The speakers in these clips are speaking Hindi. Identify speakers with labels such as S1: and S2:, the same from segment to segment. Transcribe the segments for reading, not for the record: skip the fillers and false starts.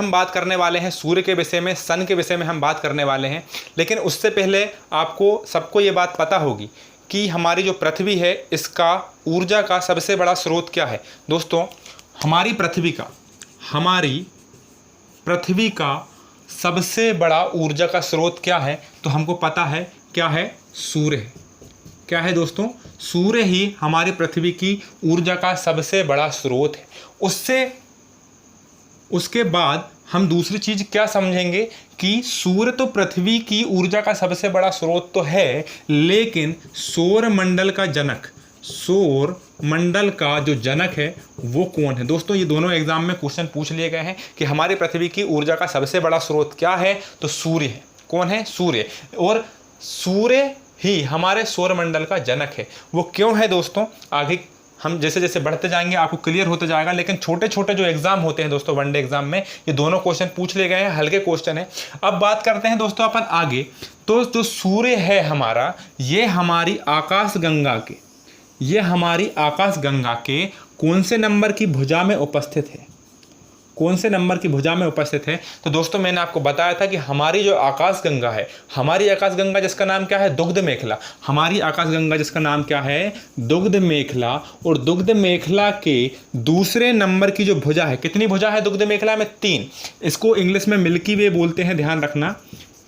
S1: हम बात करने वाले हैं सूर्य के विषय में, सन के विषय में हम बात करने वाले हैं। लेकिन उससे पहले आपको सबको ये बात पता होगी कि हमारी जो पृथ्वी है इसका ऊर्जा का सबसे बड़ा स्रोत क्या है। दोस्तों हमारी पृथ्वी का सबसे बड़ा ऊर्जा का स्रोत क्या है, तो हमको पता है क्या है, सूर्य है। क्या है दोस्तों, सूर्य ही हमारी पृथ्वी की ऊर्जा का सबसे बड़ा स्रोत है। उसके बाद हम दूसरी चीज़ क्या समझेंगे कि सूर्य तो पृथ्वी की ऊर्जा का सबसे बड़ा स्रोत तो है, लेकिन सौर मंडल का जो जनक है वो कौन है। दोस्तों ये दोनों एग्जाम में क्वेश्चन पूछ लिए गए हैं कि हमारी पृथ्वी की ऊर्जा का सबसे बड़ा स्रोत क्या है, तो सूर्य है। कौन है, सूर्य। और सूर्य ही हमारे सौर मंडल का जनक है। वो क्यों है दोस्तों, आगे हम जैसे जैसे बढ़ते जाएंगे आपको क्लियर होते जाएगा। लेकिन छोटे छोटे जो एग्जाम होते हैं दोस्तों, वनडे एग्जाम में ये दोनों क्वेश्चन पूछ लिए गए हैं, हल्के क्वेश्चन है। अब बात करते हैं दोस्तों अपन आगे। तो जो सूर्य है हमारा, ये हमारी आकाश गंगा के कौन से नंबर की भुजा में उपस्थित है, कौन से नंबर की भुजा में उपस्थित है। तो दोस्तों मैंने आपको बताया था कि हमारी जो आकाश गंगा है, हमारी आकाश गंगा जिसका नाम क्या है, दुग्ध मेखला। हमारी आकाश गंगा जिसका नाम क्या है, दुग्ध मेखला। और दुग्ध मेखला के दूसरे नंबर की जो भुजा है, कितनी भुजा है दुग्ध मेखला में, 3। इसको इंग्लिश में मिल्की वे बोलते हैं, ध्यान रखना,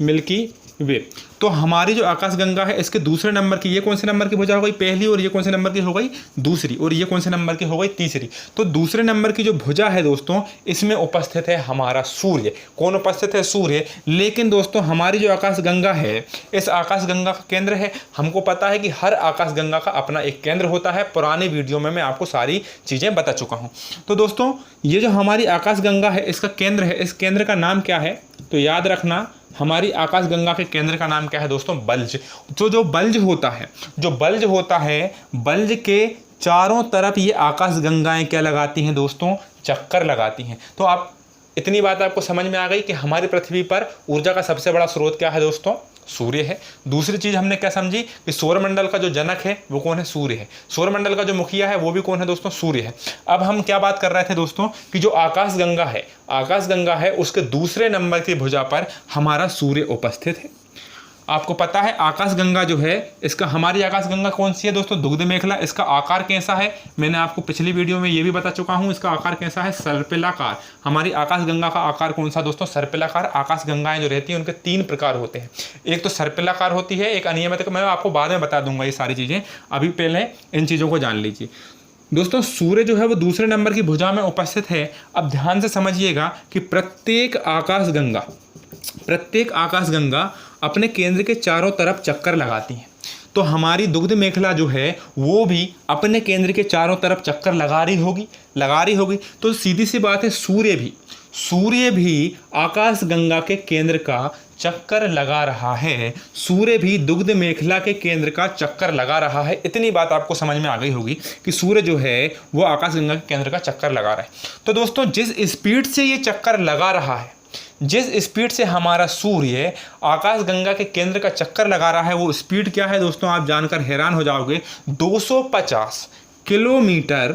S1: मिल्की वे। तो हमारी जो आकाश गंगा है इसके दूसरे नंबर की, ये कौन से नंबर की भुजा हो गई, पहली। और ये कौन से नंबर की हो गई, दूसरी। और ये कौन से नंबर की हो गई, तीसरी। तो दूसरे नंबर की जो भुजा है दोस्तों, इसमें उपस्थित है हमारा सूर्य। कौन उपस्थित है, सूर्य। लेकिन दोस्तों हमारी जो आकाश गंगा है, इस आकाश गंगा का केंद्र है। हमको पता है कि हर आकाश गंगा का अपना एक केंद्र होता है। पुराने वीडियो में मैं आपको सारी चीज़ें बता चुका हूँ। तो दोस्तों ये जो हमारी आकाश गंगा है इसका केंद्र है, इस केंद्र का नाम क्या है, तो याद रखना हमारी आकाश गंगा के केंद्र का नाम क्या है दोस्तों, बल्ज। जो बल्ज होता है, बल्ज के चारों तरफ ये आकाश गंगाएं क्या लगाती हैं दोस्तों, चक्कर लगाती हैं। तो आप इतनी बात आपको समझ में आ गई कि हमारी पृथ्वी पर ऊर्जा का सबसे बड़ा स्रोत क्या है दोस्तों, सूर्य है। दूसरी चीज हमने क्या समझी कि सौरमंडल का जो जनक है वो कौन है, सूर्य है। सौरमंडल का जो मुखिया है वो भी कौन है दोस्तों, सूर्य है। अब हम क्या बात कर रहे थे दोस्तों कि जो आकाश गंगा है उसके दूसरे नंबर की भुजा पर हमारा सूर्य उपस्थित है। आपको पता है आकाश गंगा जो है, इसका हमारी आकाश गंगा कौन सी है दोस्तों, दुग्ध मेखला। इसका आकार कैसा है, मैंने आपको पिछली वीडियो में ये भी बता चुका हूँ। इसका आकार कैसा है, सर्पिलाकार। हमारी आकाश गंगा का आकार कौन सा दोस्तों, सर्पिलाकार। आकाश गंगाएं जो रहती हैं उनके 3 प्रकार होते हैं। एक तो सर्पिलाकार होती है, एक अनियमित। मैं आपको बाद में बता दूंगा ये सारी चीज़ें, अभी पहले इन चीज़ों को जान लीजिए। दोस्तों सूर्य जो है वो दूसरे नंबर की भुजा में उपस्थित है। अब ध्यान से समझिएगा कि प्रत्येक आकाश गंगा अपने केंद्र के चारों तरफ चक्कर लगाती हैं। तो हमारी दुग्ध मेखला जो है वो भी अपने केंद्र के चारों तरफ चक्कर लगा रही होगी। तो सीधी सी बात है, सूर्य भी आकाश गंगा के केंद्र का चक्कर लगा रहा है। सूर्य भी दुग्ध मेखला के केंद्र का चक्कर लगा रहा है। इतनी बात आपको समझ में आ गई होगी कि सूर्य जो है वो आकाश गंगा के केंद्र का चक्कर लगा रहा है। तो दोस्तों जिस स्पीड से ये चक्कर लगा रहा है, जिस स्पीड से हमारा सूर्य आकाश गंगा के केंद्र का चक्कर लगा रहा है, वो स्पीड क्या है दोस्तों, आप जानकर हैरान हो जाओगे। 250 किलोमीटर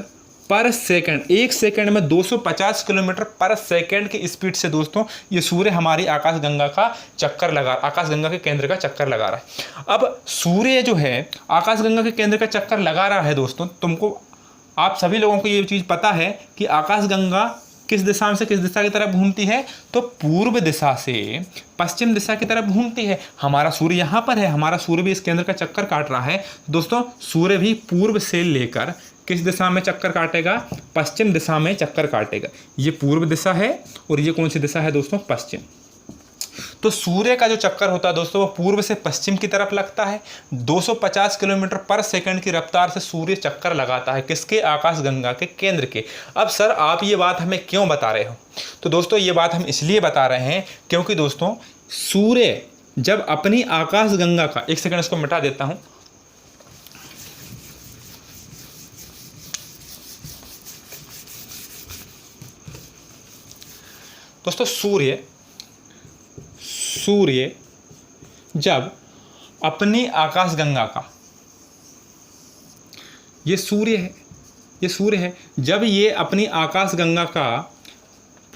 S1: पर सेकंड। 1 सेकंड में 250 किलोमीटर पर सेकंड की स्पीड से दोस्तों ये सूर्य हमारी आकाश गंगा के केंद्र का चक्कर लगा रहा है। अब सूर्य जो है आकाश गंगा के केंद्र का चक्कर लगा रहा है दोस्तों, तुमको, आप सभी लोगों को ये चीज़ पता है कि आकाश गंगा किस दिशा से किस दिशा की तरफ घूमती है, तो पूर्व दिशा से पश्चिम दिशा की तरफ घूमती है। हमारा सूर्य यहाँ पर है, हमारा सूर्य भी इस केंद्र का चक्कर काट रहा है। दोस्तों सूर्य भी पूर्व से लेकर किस दिशा में चक्कर काटेगा, पश्चिम दिशा में चक्कर काटेगा। ये पूर्व दिशा है और ये कौन सी दिशा है दोस्तों, पश्चिम। तो सूर्य का जो चक्कर होता है दोस्तों वो पूर्व से पश्चिम की तरफ लगता है। 250 किलोमीटर पर सेकंड की रफ्तार से सूर्य चक्कर लगाता है, किसके, आकाश गंगा के केंद्र के। अब सर आप ये बात हमें क्यों बता रहे हो, तो दोस्तों ये बात हम इसलिए बता रहे हैं क्योंकि दोस्तों सूर्य जब अपनी आकाश गंगा का, एक सेकंड इसको मिटा देता हूं, दोस्तों सूर्य जब अपनी आकाश गंगा का, ये सूर्य है, जब ये अपनी आकाश गंगा का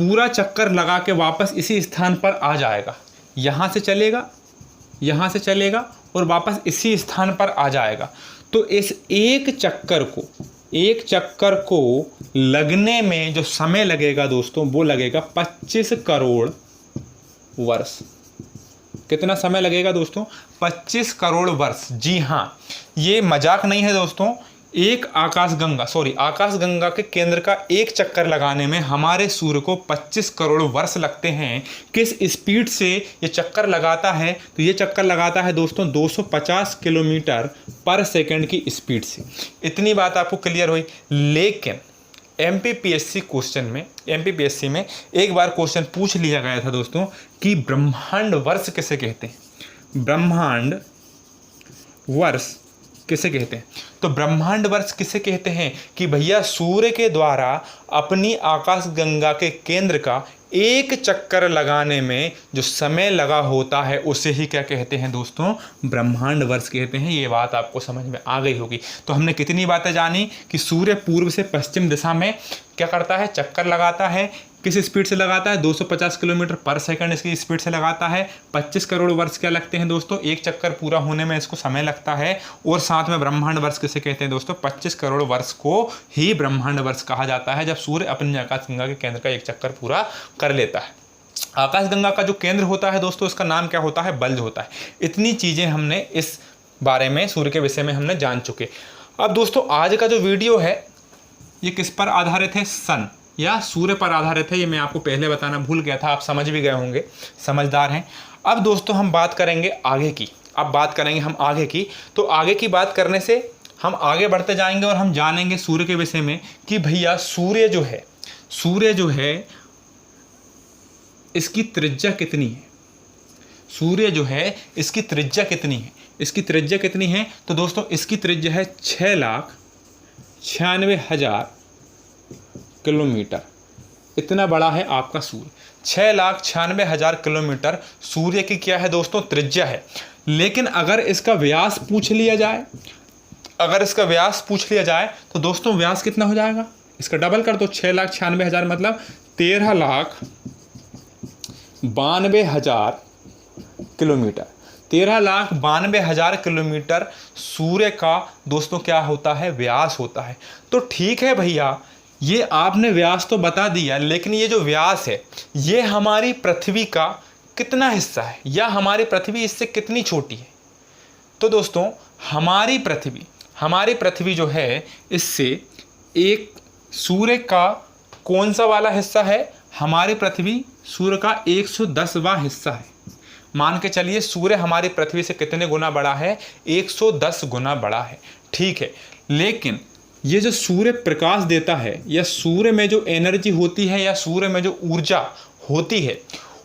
S1: पूरा चक्कर लगा के वापस इसी स्थान पर आ जाएगा। यहाँ से चलेगा, यहाँ से चलेगा और वापस इसी स्थान पर आ जाएगा। तो इस एक चक्कर को लगने में जो समय लगेगा दोस्तों वो लगेगा 25 करोड़ वर्ष। कितना समय लगेगा दोस्तों? 25 करोड़ वर्ष। जी हाँ, ये मजाक नहीं है दोस्तों। एक आकाशगंगा के केंद्र का एक चक्कर लगाने में हमारे सूर्य को 25 करोड़ वर्ष लगते हैं। किस स्पीड से ये चक्कर लगाता है? तो ये चक्कर लगाता है दोस्तों 250 किलोमीटर पर सेकंड की स्पीड से। इतनी बात आपको क्लियर हुई। लेकिन एमपीपीएससी में एक बार क्वेश्चन पूछ लिया गया था दोस्तों कि ब्रह्मांड वर्ष किसे कहते हैं? ब्रह्मांड वर्ष किसे कहते हैं? तो ब्रह्मांड वर्ष किसे कहते हैं कि भैया सूर्य के द्वारा अपनी आकाशगंगा के केंद्र का एक चक्कर लगाने में जो समय लगा होता है उसे ही क्या कहते हैं दोस्तों? ब्रह्मांड वर्ष कहते हैं। ये बात आपको समझ में आ गई होगी। तो हमने कितनी बातें जानी कि सूर्य पूर्व से पश्चिम दिशा में क्या करता है? चक्कर लगाता है। किस स्पीड से लगाता है? 250 किलोमीटर पर सेकंड इसकी स्पीड से लगाता है। 25 करोड़ वर्ष क्या लगते हैं दोस्तों? एक चक्कर पूरा होने में इसको समय लगता है। और साथ में ब्रह्मांड वर्ष किसे कहते हैं दोस्तों? 25 करोड़ वर्ष को ही ब्रह्मांड वर्ष कहा जाता है जब सूर्य अपनी आकाशगंगा के केंद्र का एक चक्कर पूरा कर लेता है। आकाशगंगा का जो केंद्र होता है दोस्तों, इसका नाम क्या होता है? बल्ज होता है। इतनी चीज़ें हमने इस बारे में, सूर्य के विषय में हमने जान चुके। अब दोस्तों आज का जो वीडियो है ये किस पर आधारित है? सन या सूर्य पर आधारित है। ये मैं आपको पहले बताना भूल गया था, आप समझ भी गए होंगे, समझदार हैं। अब दोस्तों हम बात करेंगे आगे की। अब बात करेंगे हम आगे की। तो आगे की बात करने से हम आगे बढ़ते जाएंगे और हम जानेंगे सूर्य के विषय में कि भैया सूर्य जो है इसकी त्रिज्या कितनी है? सूर्य जो है इसकी त्रिज्या कितनी है? इसकी त्रिज्या कितनी है? तो दोस्तों इसकी त्रिज्या है 6,96,000 किलोमीटर। इतना बड़ा है आपका सूर्य। 6,96,000 किलोमीटर सूर्य की क्या है दोस्तों? त्रिज्या है। लेकिन अगर इसका व्यास पूछ लिया जाए, तो दोस्तों व्यास कितना हो जाएगा? इसका डबल कर दो। 6,96,000 मतलब 13,92,000 किलोमीटर। 13,92,000 किलोमीटर सूर्य का दोस्तों क्या होता है? व्यास होता है। तो ठीक है भैया, ये आपने व्यास तो बता दिया, लेकिन ये जो व्यास है ये हमारी पृथ्वी का कितना हिस्सा है या हमारी पृथ्वी इससे कितनी छोटी है? तो दोस्तों हमारी पृथ्वी जो है इससे एक सूर्य का कौन सा वाला हिस्सा है? हमारी पृथ्वी सूर्य का 110वां हिस्सा है। मान के चलिए सूर्य हमारी पृथ्वी से कितने गुना बड़ा है? 110 गुना बड़ा है। ठीक है, लेकिन ये जो सूर्य प्रकाश देता है या सूर्य में जो एनर्जी होती है या सूर्य में जो ऊर्जा होती है,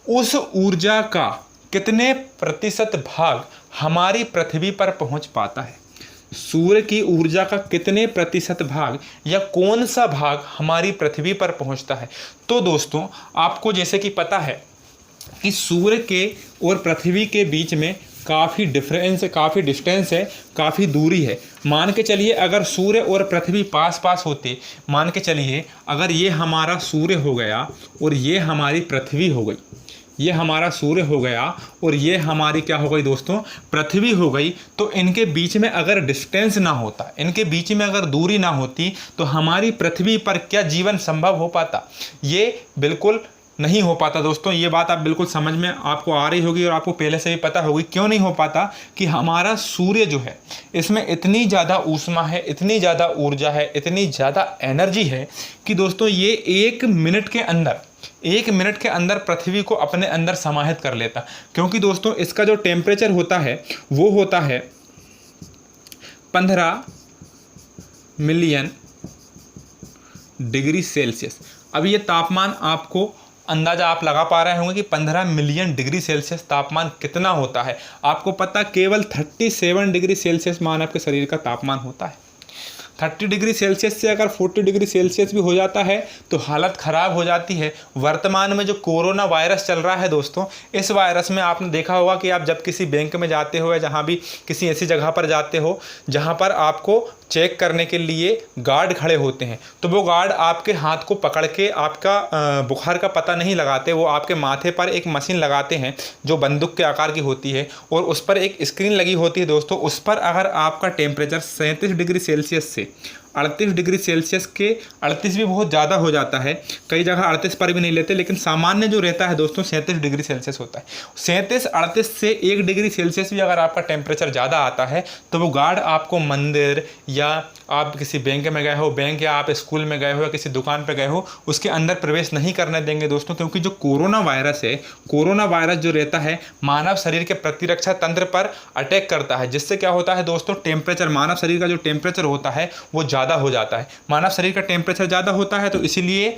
S1: उस ऊर्जा का कितने प्रतिशत भाग हमारी पृथ्वी पर पहुंच पाता है? सूर्य की ऊर्जा का कितने प्रतिशत भाग या कौन सा भाग हमारी पृथ्वी पर पहुंचता है? तो दोस्तों आपको जैसे कि पता है कि सूर्य के और पृथ्वी के बीच में काफ़ी डिस्टेंस है, काफ़ी दूरी है। मान के चलिए अगर सूर्य और पृथ्वी पास पास होते, मान के चलिए अगर ये हमारा सूर्य हो गया और ये हमारी पृथ्वी हो गई, ये हमारा सूर्य हो गया और ये हमारी क्या हो गई दोस्तों? पृथ्वी हो गई। तो इनके बीच में अगर डिस्टेंस ना होता, इनके बीच में अगर दूरी ना होती, तो हमारी पृथ्वी पर क्या जीवन संभव हो पाता? ये बिल्कुल नहीं हो पाता दोस्तों। ये बात आप बिल्कुल समझ में आपको आ रही होगी और आपको पहले से भी पता होगी क्यों नहीं हो पाता। कि हमारा सूर्य जो है इसमें इतनी ज़्यादा ऊष्मा है, इतनी ज़्यादा ऊर्जा है, इतनी ज़्यादा एनर्जी है कि दोस्तों ये 1 मिनट के अंदर पृथ्वी को अपने अंदर समाहित कर लेता। क्योंकि दोस्तों इसका जो टेम्परेचर होता है वो होता है 15 मिलियन डिग्री सेल्सियस। अब ये तापमान आपको अंदाज़ा आप लगा पा रहे होंगे कि 15 मिलियन डिग्री सेल्सियस तापमान कितना होता है। आपको पता केवल 37 डिग्री सेल्सियस मानव के शरीर का तापमान होता है। 30 डिग्री सेल्सियस से अगर 40 डिग्री सेल्सियस भी हो जाता है तो हालत ख़राब हो जाती है। वर्तमान में जो कोरोना वायरस चल रहा है दोस्तों, इस वायरस में आपने देखा होगा कि आप जब किसी बैंक में जाते हो या जहाँ भी किसी ऐसी जगह पर जाते हो जहाँ पर आपको चेक करने के लिए गार्ड खड़े होते हैं, तो वो गार्ड आपके हाथ को पकड़ के आपका बुखार का पता नहीं लगाते, वो आपके माथे पर एक मशीन लगाते हैं जो बंदूक के आकार की होती है और उस पर एक स्क्रीन लगी होती है दोस्तों। उस पर अगर आपका टेम्परेचर 37 डिग्री सेल्सियस से 38 डिग्री सेल्सियस के 38 भी बहुत ज़्यादा हो जाता है, कई जगह 38 पर भी नहीं लेते, लेकिन सामान्य जो रहता है दोस्तों 37 डिग्री सेल्सियस होता है। 37-38 से 1 डिग्री सेल्सियस भी अगर आपका टेम्परेचर ज़्यादा आता है तो वो गार्ड आपको मंदिर या आप किसी बैंक में गए हो, बैंक या आप स्कूल में गए हो या किसी दुकान पे गए हो, उसके अंदर प्रवेश नहीं करने देंगे दोस्तों, क्योंकि जो कोरोना वायरस है, कोरोना वायरस जो रहता है मानव शरीर के प्रतिरक्षा तंत्र पर अटैक करता है, जिससे क्या होता है दोस्तों टेम्परेचर, मानव शरीर का जो टेम्परेचर होता है वो ज़्यादा हो जाता है। मानव शरीर का टेम्परेचर ज़्यादा होता है तो इसीलिए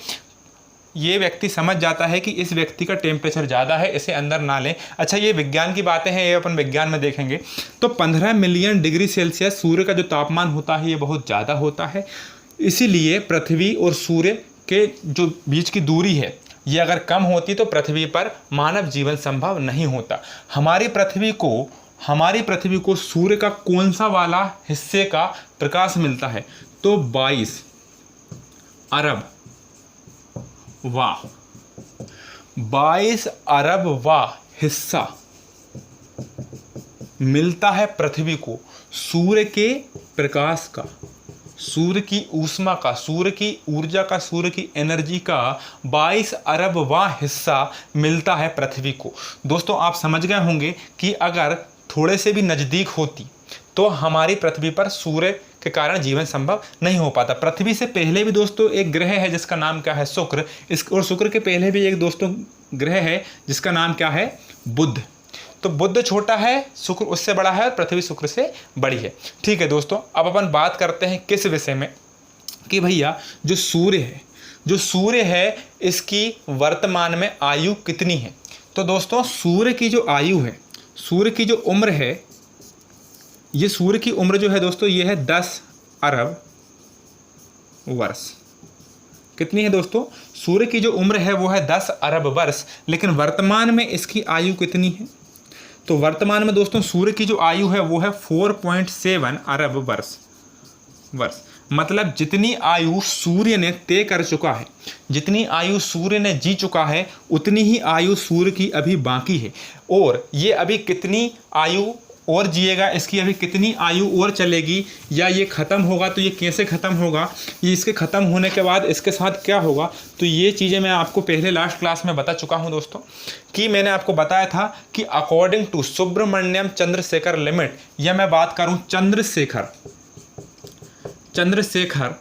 S1: ये व्यक्ति समझ जाता है कि इस व्यक्ति का टेम्परेचर ज़्यादा है, इसे अंदर ना लें। अच्छा, ये विज्ञान की बातें हैं, ये अपन विज्ञान में देखेंगे। तो 15 मिलियन डिग्री सेल्सियस सूर्य का जो तापमान होता है ये बहुत ज़्यादा होता है, इसीलिए पृथ्वी और सूर्य के जो बीच की दूरी है ये अगर कम होती तो पृथ्वी पर मानव जीवन संभव नहीं होता। हमारी पृथ्वी को सूर्य का कौन सा वाला हिस्से का प्रकाश मिलता है? तो 22 अरब वाह 22 अरब वाह हिस्सा मिलता है पृथ्वी को सूर्य के प्रकाश का, सूर्य की ऊष्मा का, सूर्य की ऊर्जा का, सूर्य की एनर्जी का 22 अरब वाह हिस्सा मिलता है पृथ्वी को। दोस्तों आप समझ गए होंगे कि अगर थोड़े से भी नज़दीक होती तो हमारी पृथ्वी पर सूर्य के कारण जीवन संभव नहीं हो पाता। पृथ्वी से पहले भी दोस्तों एक ग्रह है जिसका नाम क्या है? शुक्र। और शुक्र के पहले भी एक दोस्तों ग्रह है जिसका नाम क्या है? बुध। तो बुध छोटा है, शुक्र उससे बड़ा है और पृथ्वी शुक्र से बड़ी है। ठीक है दोस्तों, अब अपन बात करते हैं किस विषय में कि भैया जो सूर्य है इसकी वर्तमान में आयु कितनी है? तो दोस्तों सूर्य की जो आयु है, सूर्य की जो उम्र है, ये सूर्य की उम्र जो है दोस्तों ये है 10 अरब वर्ष। कितनी है दोस्तों? सूर्य की जो उम्र है वो है 10 अरब वर्ष, लेकिन वर्तमान में इसकी आयु कितनी है? तो वर्तमान में दोस्तों सूर्य की जो आयु है वो है 4.7 अरब वर्ष। मतलब जितनी आयु सूर्य ने तय कर चुका है, जितनी आयु सूर्य ने जी चुका है, उतनी ही आयु सूर्य की अभी बाकी है। और ये अभी कितनी आयु और जिएगा, इसकी अभी कितनी आयु और चलेगी, या ये ख़त्म होगा तो ये कैसे ख़त्म होगा, ये इसके ख़त्म होने के बाद इसके साथ क्या होगा, तो ये चीज़ें मैं आपको पहले लास्ट क्लास में बता चुका हूं दोस्तों। कि मैंने आपको बताया था कि according to Subrahmanyan Chandrasekhar limit, या मैं बात करूं चंद्रशेखर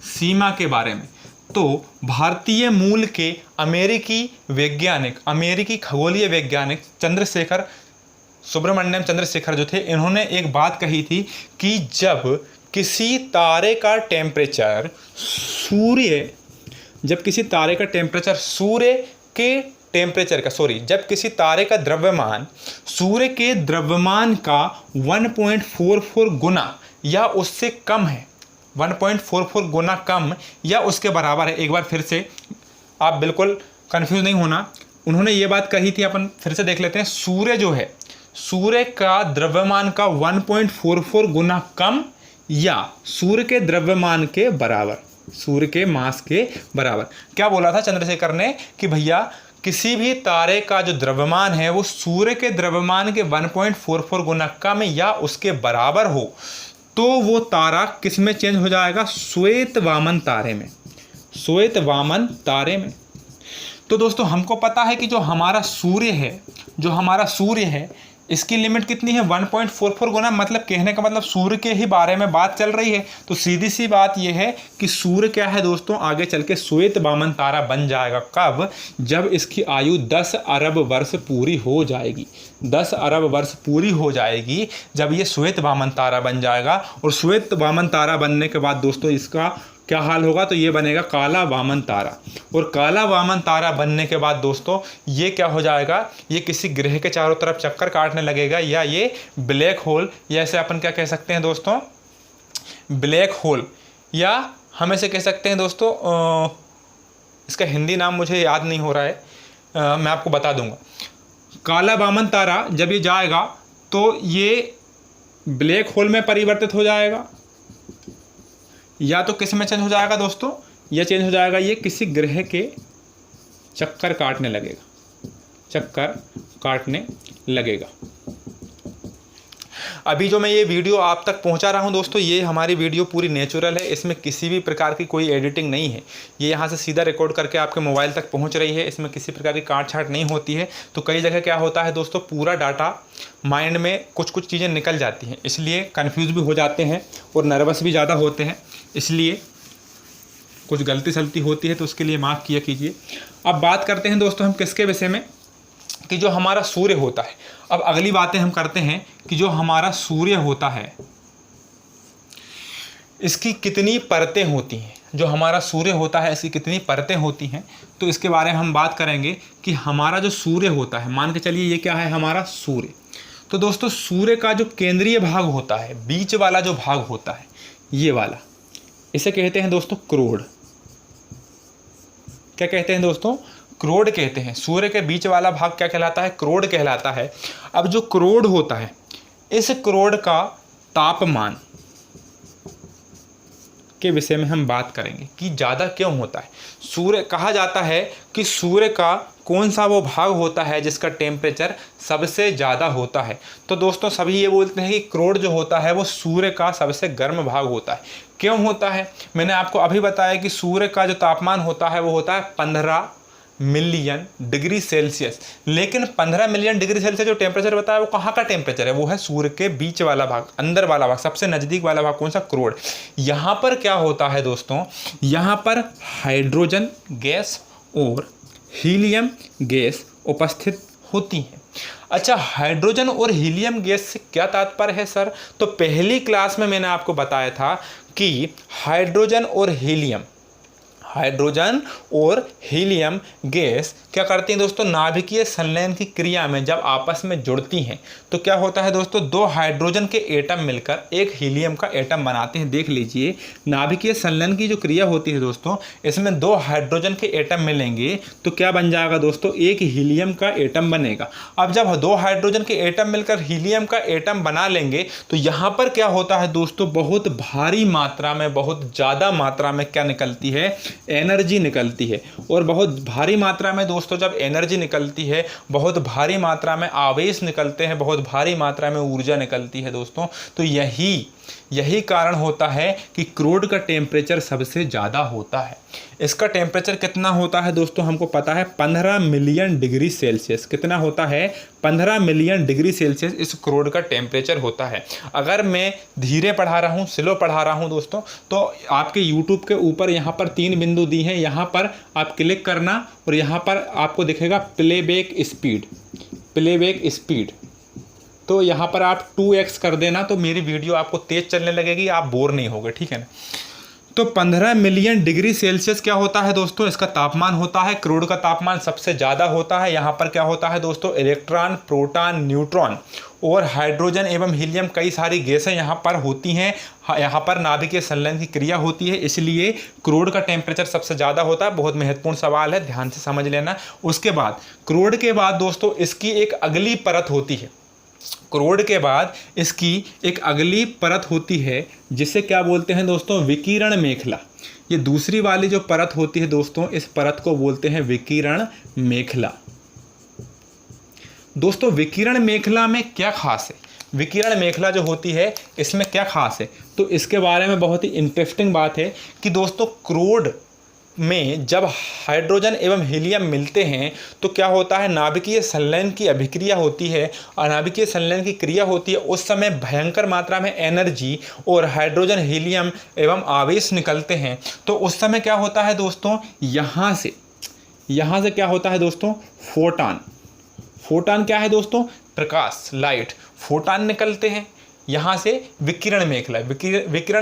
S1: सीमा के बारे में, तो भारतीय मूल के अमेरिकी खगोलीय वैज्ञानिक सुब्रमण्यम चंद्रशेखर जो थे, इन्होंने एक बात कही थी कि जब किसी तारे का टेम्परेचर जब किसी तारे का द्रव्यमान सूर्य के द्रव्यमान का 1.44 गुना या उससे कम है, 1.44 गुना कम या उसके बराबर है। एक बार फिर से, आप बिल्कुल कंफ्यूज नहीं होना, उन्होंने ये बात कही थी, अपन फिर से देख लेते हैं। सूर्य जो है, सूर्य का द्रव्यमान का 1.44 गुना कम या सूर्य के द्रव्यमान के बराबर, सूर्य के मास के बराबर। क्या बोला था चंद्रशेखर ने कि भैया किसी भी तारे का जो द्रव्यमान है वो सूर्य के द्रव्यमान के 1.44 गुना कम या उसके बराबर हो तो वो तारा किस में चेंज हो जाएगा? श्वेत वामन तारे में। तो दोस्तों हमको पता है कि जो हमारा सूर्य है इसकी लिमिट कितनी है? 1.44 गुना। मतलब कहने का मतलब सूर्य के ही बारे में बात चल रही है, तो सीधी सी बात यह है कि सूर्य क्या है दोस्तों, आगे चल के श्वेत वामन तारा बन जाएगा। कब? जब इसकी आयु 10 अरब वर्ष पूरी हो जाएगी। 10 अरब वर्ष पूरी हो जाएगी जब ये श्वेत वामन तारा बन जाएगा। और श्वेत वामन तारा बनने के बाद दोस्तों इसका क्या हाल होगा? तो ये बनेगा काला वामन तारा। और काला वामन तारा बनने के बाद दोस्तों ये क्या हो जाएगा? ये किसी ग्रह के चारों तरफ चक्कर काटने लगेगा, या ये ब्लैक होल, या ऐसे अपन क्या कह सकते हैं दोस्तों, ब्लैक होल, या हम ऐसे कह सकते हैं दोस्तों, इसका हिंदी नाम मुझे याद नहीं हो रहा है, मैं आपको बता दूंगा। काला वामन तारा जब ये जाएगा तो ये ब्लैक होल में परिवर्तित हो जाएगा, या तो किस में चेंज हो जाएगा दोस्तों, यह चेंज हो जाएगा, ये किसी ग्रह के चक्कर काटने लगेगा, चक्कर काटने लगेगा। अभी जो मैं ये वीडियो आप तक पहुंचा रहा हूं दोस्तों, ये हमारी वीडियो पूरी नेचुरल है, इसमें किसी भी प्रकार की कोई एडिटिंग नहीं है। ये यहाँ से सीधा रिकॉर्ड करके आपके मोबाइल तक पहुंच रही है, इसमें किसी प्रकार की काट छाट नहीं होती है। तो कई जगह क्या होता है दोस्तों, पूरा डाटा माइंड में कुछ कुछ चीज़ें निकल जाती हैं, इसलिए कन्फ्यूज़ भी हो जाते हैं और नर्वस भी ज़्यादा होते हैं, इसलिए कुछ गलती सलती होती है, तो उसके लिए माफ़ किया कीजिए। अब बात करते हैं दोस्तों हम किसके विषय में, कि जो हमारा सूर्य होता है। अब अगली बातें हम करते हैं कि जो हमारा सूर्य होता है इसकी कितनी परतें होती हैं, जो हमारा सूर्य होता है इसकी कितनी परतें होती हैं, तो इसके बारे में हम बात करेंगे कि हमारा जो सूर्य होता है, मान के चलिए ये क्या है हमारा सूर्य। तो दोस्तों सूर्य का जो केंद्रीय भाग होता है, बीच वाला जो भाग होता है ये वाला, इसे कहते हैं दोस्तों क्रोड। क्या कहते हैं दोस्तों, क्रोड कहते हैं। सूर्य के बीच वाला भाग क्या कहलाता है, क्रोड कहलाता है। अब जो क्रोड होता है, इस क्रोड का तापमान के विषय में हम बात करेंगे कि ज़्यादा क्यों होता है। सूर्य कहा जाता है कि सूर्य का कौन सा वो भाग होता है जिसका टेम्परेचर सबसे ज़्यादा होता है। तो दोस्तों सभी ये बोलते हैं कि क्रोड जो होता है वो सूर्य का सबसे गर्म भाग होता है। क्यों होता है, मैंने आपको अभी बताया कि सूर्य का जो तापमान होता है वो होता है 15 मिलियन डिग्री सेल्सियस। लेकिन 15 मिलियन डिग्री सेल्सियस जो टेम्परेचर बताया वो कहाँ का टेम्परेचर है, वो है सूर्य के बीच वाला भाग, अंदर वाला भाग, सबसे नज़दीक वाला भाग कौन सा, क्रोड। यहाँ पर क्या होता है दोस्तों, यहाँ पर हाइड्रोजन गैस और हीलियम गैस उपस्थित होती हैं। अच्छा, हाइड्रोजन और हीलियम गैस से क्या तात्पर्य है सर, तो पहली क्लास में मैंने आपको बताया था कि हाइड्रोजन और हीलियम गैस क्या करती हैं दोस्तों, नाभिकीय संलयन की क्रिया में जब आपस में जुड़ती हैं तो क्या होता है दोस्तों, दो हाइड्रोजन के एटम मिलकर एक हीलियम का एटम बनाते हैं। देख लीजिए, नाभिकीय संलयन की जो क्रिया होती है दोस्तों, इसमें दो हाइड्रोजन के एटम मिलेंगे तो क्या बन जाएगा दोस्तों, एक हीलियम का एटम बनेगा। अब जब दो हाइड्रोजन के एटम मिलकर हीलियम का एटम बना लेंगे तो यहाँ पर क्या होता है दोस्तों, बहुत भारी मात्रा में, बहुत ज़्यादा मात्रा में क्या निकलती है, एनर्जी निकलती है। और बहुत भारी मात्रा में दोस्तों जब एनर्जी निकलती है, बहुत भारी मात्रा में आवेश निकलते हैं, बहुत भारी मात्रा में ऊर्जा निकलती है दोस्तों, तो यही कारण होता है कि क्रोड का टेम्परेचर सबसे ज़्यादा होता है। इसका टेम्परेचर कितना होता है दोस्तों, हमको पता है 15 मिलियन डिग्री सेल्सियस। कितना होता है, 15 मिलियन डिग्री सेल्सियस इस क्रोड का टेम्परेचर होता है। अगर मैं धीरे पढ़ा रहा हूँ, स्लो पढ़ा रहा हूँ दोस्तों, तो आपके यूट्यूब के ऊपर यहाँ पर 3 बिंदु दी हैं, यहाँ पर आप क्लिक करना और यहाँ पर आपको दिखेगा प्लेबैक स्पीड। तो यहाँ पर आप 2x कर देना तो मेरी वीडियो आपको तेज़ चलने लगेगी, आप बोर नहीं होगे, ठीक है ना। तो 15 मिलियन डिग्री सेल्सियस क्या होता है दोस्तों, इसका तापमान होता है। क्रोड का तापमान सबसे ज़्यादा होता है। यहाँ पर क्या होता है दोस्तों, इलेक्ट्रॉन, प्रोटॉन, न्यूट्रॉन और हाइड्रोजन एवं हीलियम, कई सारी गैसें यहाँ पर होती हैं। यहाँ पर नाभिकीय संलयन की क्रिया होती है, इसलिए क्रोड का टेम्परेचर सबसे ज़्यादा होता है। बहुत महत्वपूर्ण सवाल है, ध्यान से समझ लेना। उसके बाद क्रोड के बाद दोस्तों इसकी एक अगली परत होती है। क्रोड के बाद इसकी एक अगली परत होती है जिसे क्या बोलते हैं दोस्तों, विकिरण मेखला। ये दूसरी वाली जो परत होती है दोस्तों, इस परत को बोलते हैं विकिरण मेखला। दोस्तों विकिरण मेखला में क्या खास है, विकिरण मेखला जो होती है इसमें क्या खास है, तो इसके बारे में बहुत ही इंटरेस्टिंग बात है कि दोस्तों क्रोड में जब हाइड्रोजन एवं हीलियम मिलते हैं तो क्या होता है, नाभिकीय संलयन की अभिक्रिया होती है और नाभिकीय संलयन की क्रिया होती है। उस समय भयंकर मात्रा में एनर्जी और हाइड्रोजन, हीलियम एवं आवेश निकलते हैं। तो उस समय क्या होता है दोस्तों, यहाँ से क्या होता है दोस्तों, फोटॉन क्या है दोस्तों, प्रकाश, लाइट, फोटॉन निकलते हैं यहाँ से। विकिरण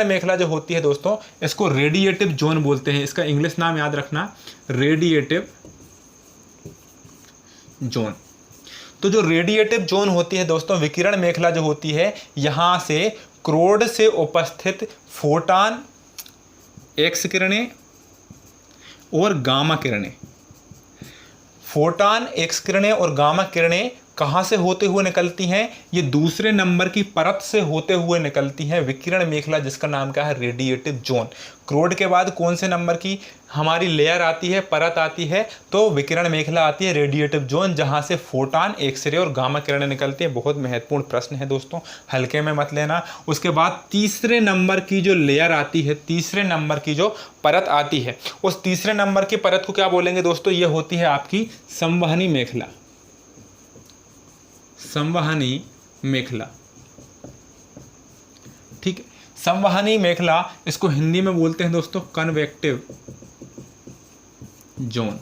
S1: मेखला जो होती है दोस्तों, इसको रेडिएटिव जोन बोलते हैं। इसका इंग्लिश नाम याद रखना, रेडिएटिव जोन। तो जो रेडिएटिव जोन होती है दोस्तों, विकिरण मेखला जो होती है, यहाँ से क्रोड से उपस्थित फोटॉन, एक्स किरणें और गामा किरणें, फोटॉन, एक्स किरणें और गामा किरणें कहाँ से होते हुए निकलती हैं? ये दूसरे नंबर की परत से होते हुए निकलती हैं विकिरण मेखला, जिसका नाम क्या है? Radiative zone. क्रोड के बाद कौन से नंबर की हमारी लेयर आती है, परत आती है? तो विकिरण मेखला आती है, रेडिएटिव जोन, जहाँ से फोटॉन, एक्सरे और गामा किरणें निकलती हैं। बहुत महत्वपूर्ण प्रश्न है दोस्तों, हल्के में मत लेना। उसके बाद तीसरे नंबर की जो लेयर आती है, तीसरे नंबर की जो परत आती है, उस तीसरे नंबर की परत को क्या बोलेंगे दोस्तों? ये होती है आपकी संवहनी मेखला। संवहनी मेखला, ठीक है। संवहनी मेखला, इसको हिंदी में बोलते हैं दोस्तों कन्वेक्टिव जोन।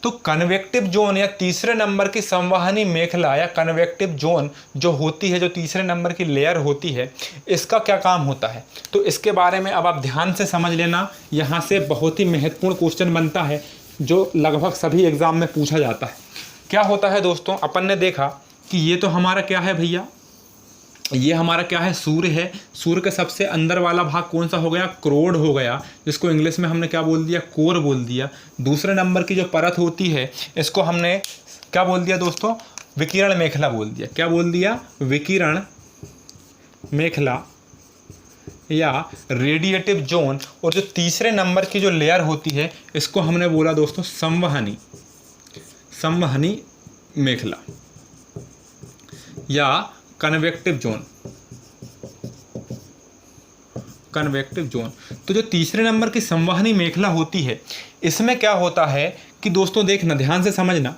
S1: तो कन्वेक्टिव जोन या तीसरे नंबर की संवहनी मेखला या कन्वेक्टिव जोन जो होती है, जो तीसरे नंबर की लेयर होती है, इसका क्या काम होता है? तो इसके बारे में अब आप ध्यान से समझ लेना। यहाँ से बहुत ही महत्वपूर्ण क्वेश्चन बनता है जो लगभग सभी एग्जाम में पूछा जाता है। क्या होता है दोस्तों, अपन ने देखा कि ये तो हमारा क्या है भैया, ये हमारा क्या है? सूर्य है। सूर्य के सबसे अंदर वाला भाग कौन सा हो गया? क्रोड हो गया, जिसको इंग्लिश में हमने क्या बोल दिया? कोर बोल दिया। दूसरे नंबर की जो परत होती है, इसको हमने क्या बोल दिया दोस्तों? विकिरण मेखला बोल दिया। क्या बोल दिया? विकिरण मेखला या रेडिएटिव जोन। और जो तीसरे नंबर की जो लेयर होती है, इसको हमने बोला दोस्तों संवहनी मेखला या कन्वेक्टिव जोन। Convective zone. तो जो तीसरे नंबर की संवहनी मेखला होती है, इसमें क्या होता है कि दोस्तों देखना, ध्यान से समझना,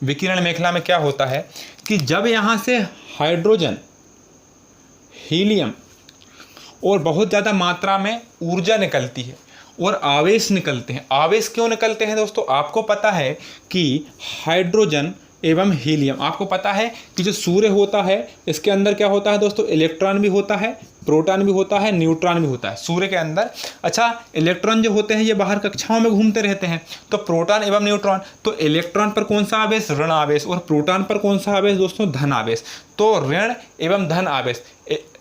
S1: विकिरण मेखला में क्या होता है कि जब यहाँ से हाइड्रोजन, हीलियम और बहुत ज़्यादा मात्रा में ऊर्जा निकलती है और आवेश निकलते हैं। आवेश क्यों निकलते हैं दोस्तों? आपको पता है कि हाइड्रोजन एवं हीलियम, आपको पता है कि जो सूर्य होता है, इसके अंदर क्या होता है दोस्तों? इलेक्ट्रॉन भी होता है, प्रोटॉन भी होता है, न्यूट्रॉन भी होता है सूर्य के अंदर। अच्छा, इलेक्ट्रॉन जो होते हैं ये बाहर कक्षाओं में घूमते रहते हैं। तो प्रोटॉन एवं न्यूट्रॉन, तो इलेक्ट्रॉन पर कौन सा आवेश? ऋण आवेश। और प्रोटॉन पर कौन सा आवेश दोस्तों? धन आवेश। तो ऋण एवं धन आवेश,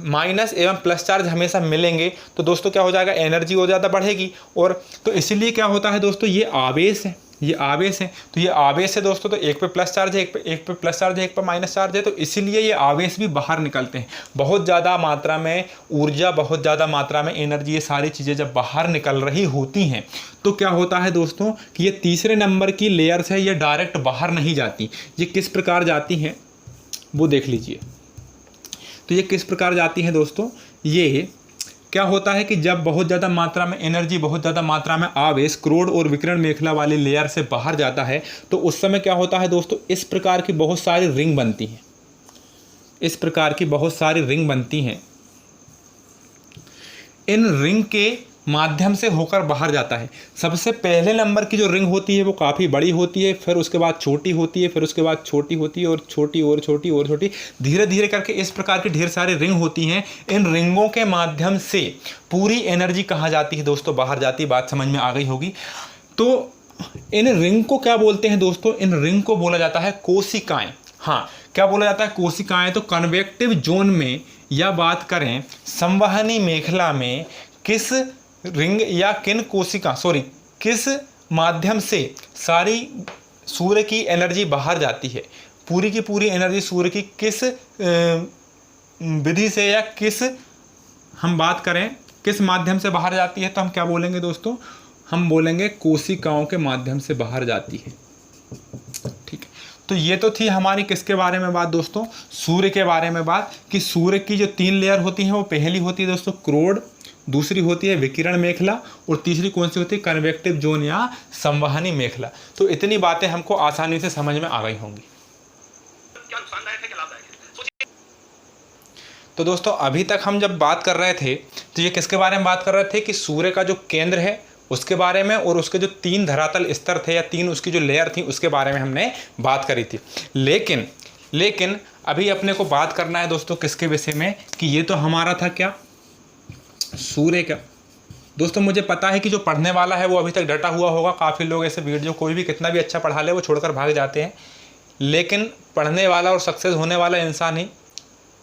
S1: माइनस एवं प्लस चार्ज हमेशा मिलेंगे। तो दोस्तों क्या हो जाएगा? एनर्जी और ज़्यादा बढ़ेगी। और तो इसीलिए क्या होता है दोस्तों? ये आवेश है, ये आवेश है। तो ये आवेश है दोस्तों, तो एक पे प्लस चार्ज है, एक पे प्लस चार्ज है, एक पे माइनस चार्ज है। तो इसीलिए ये आवेश भी बाहर निकलते हैं। बहुत ज़्यादा मात्रा में ऊर्जा, बहुत ज़्यादा मात्रा में एनर्जी, ये सारी चीज़ें जब बाहर निकल रही होती हैं, तो क्या होता है दोस्तों कि ये तीसरे नंबर की लेयर्स है, ये डायरेक्ट बाहर नहीं जाती। ये किस प्रकार जाती हैं वो देख लीजिए। तो ये किस प्रकार जाती हैं दोस्तों? ये क्या होता है कि जब बहुत ज़्यादा मात्रा में एनर्जी, बहुत ज़्यादा मात्रा में आवेश क्रोड और विकिरण मेखला वाली लेयर से बाहर जाता है, तो उस समय क्या होता है दोस्तों? इस प्रकार की बहुत सारी रिंग बनती हैं। इस प्रकार की बहुत सारी रिंग बनती हैं। इन रिंग के माध्यम से होकर बाहर जाता है। सबसे पहले नंबर की जो रिंग होती है वो काफ़ी बड़ी होती है, फिर उसके बाद छोटी होती है, फिर उसके बाद छोटी होती है और छोटी और छोटी और छोटी, धीरे धीरे करके इस प्रकार की ढेर सारी रिंग होती हैं। इन रिंगों के माध्यम से पूरी एनर्जी कहाँ जाती है दोस्तों? बाहर जाती है। बात समझ में आ गई होगी। तो इन रिंग को क्या बोलते हैं दोस्तों? इन रिंग को बोला जाता है कोशिकाएं। हाँ, क्या बोला जाता है? कोशिकाएं। तो कन्वेक्टिव जोन में या बात करें संवहनी मेखला में, किस रिंग या किस माध्यम से सारी सूर्य की एनर्जी बाहर जाती है? पूरी की पूरी एनर्जी सूर्य की किस विधि से या किस, हम बात करें किस माध्यम से बाहर जाती है, तो हम क्या बोलेंगे दोस्तों? हम बोलेंगे कोशिकाओं के माध्यम से बाहर जाती है। ठीक है, तो ये तो थी हमारी किसके बारे में बात दोस्तों? सूर्य के बारे में बात, कि सूर्य की जो 3 लेयर होती हैं वो पहली होती है दोस्तों क्रोड, दूसरी होती है विकिरण मेखला और तीसरी कौन सी होती है? कन्वेक्टिव जोन या संवहनी मेखला। तो इतनी बातें हमको आसानी से समझ में आ गई होंगी। क्या नुकसानदायक है, क्या लाभदायक है? तो दोस्तों अभी तक हम जब बात कर रहे थे तो ये किसके बारे में बात कर रहे थे कि सूर्य का जो केंद्र है उसके बारे में, और उसके जो 3 धरातल स्तर थे या 3 उसकी जो लेयर थी उसके बारे में हमने बात करी थी। लेकिन अभी अपने को बात करना है दोस्तों किसके विषय में, कि ये तो हमारा था क्या? सूर्य का। दोस्तों मुझे पता है कि जो पढ़ने वाला है वो अभी तक डटा हुआ होगा। काफ़ी लोग ऐसे वीडियो, कोई भी कितना भी अच्छा पढ़ा ले वो छोड़कर भाग जाते हैं, लेकिन पढ़ने वाला और सक्सेस होने वाला इंसान ही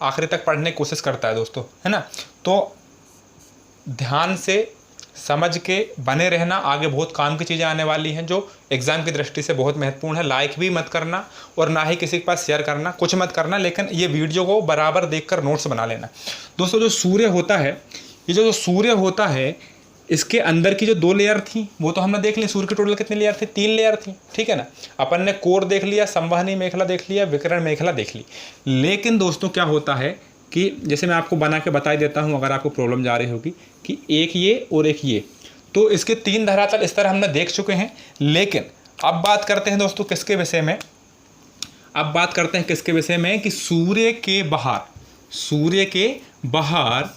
S1: आखिरी तक पढ़ने की कोशिश करता है दोस्तों, है ना। तो ध्यान से समझ के बने रहना, आगे बहुत काम की चीज़ें आने वाली हैं जो एग्ज़ाम की दृष्टि से बहुत महत्वपूर्ण है। लाइक भी मत करना और ना ही किसी के पास शेयर करना, कुछ मत करना, लेकिन ये वीडियो को बराबर देखकर नोट्स बना लेना। दोस्तों जो सूर्य होता है, ये जो सूर्य होता है, इसके अंदर की जो 2 लेयर थी वो तो हमने देख ली। सूर्य की टोटल कितनी लेयर थी? 3 लेयर थी, ठीक है ना। अपन ने कोर देख लिया, संवहनी मेखला देख लिया, विकिरण मेखला देख ली। लेकिन दोस्तों क्या होता है कि जैसे मैं आपको बना के बता ही देता हूँ, अगर आपको प्रॉब्लम जा रही होगी, कि एक ये और एक ये, तो इसके 3 धरातल इस तरह हमने देख चुके हैं। लेकिन अब बात करते हैं दोस्तों किसके विषय में, अब बात करते हैं किसके विषय में, कि सूर्य के बाहर